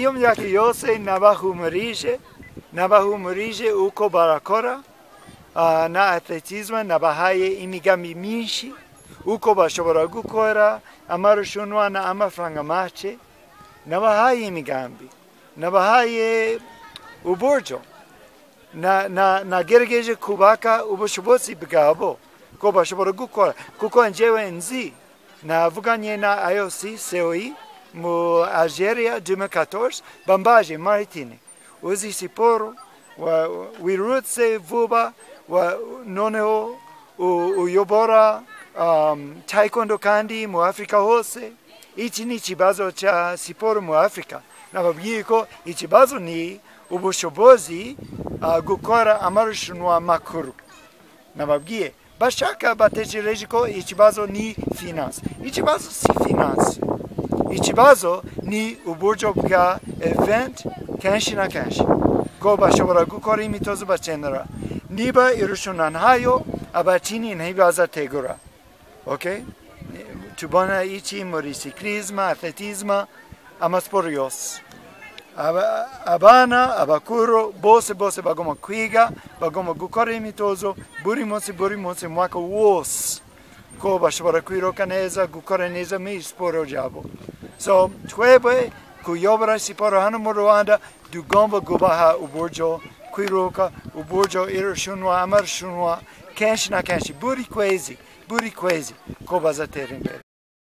iyo myaka yose nabahumurije uko barakora na atletisme, nabahaye imigambi myinshi uko bashobora gukora amarushanwa na amafaranga make, nabahaye imigambi, nabahaye uburyo, nagerageje kubaka ubushobozi bwabo ko bashobora gukora, kuko njyewe nzi navuganye na IOC COI mu Algeria 2014 bambaje Martine, uzi siporo wirutse vuba noneho uyobora taekwondo kandi mu Afrika hose. Iki ni ikibazo cha siporo mu Afrika. Nababwiye ko ikibazo ni ubushobozi gukora amarushanwa makuru. Nababwiye bashaka batekereje ko ikibazo ni finance. Ikibazo si finance. Ikibazo ni uburyo bwa event kenshi na kenshi ko bashobora gukora imitozo bakenera. Niba irushanwa ntayo abakinnyi ntibazategura. Okay? Tubona iki muri cyclisme, athletisme, amasporo yose. Abana, abakuru, bose bagomba kwiga, bagomba gukora imitozo buri munsi mwaka wose ko bashobora kwiruka neza, gukora neza muri siporo yabo. So twebwe kuyobora siporo hano mu Rwanda tugomba kubaha uburyo kwiruka, uburyo irushanwa, amarushanwa kenshi na kenshi buri kwezi ko bazatera imbere.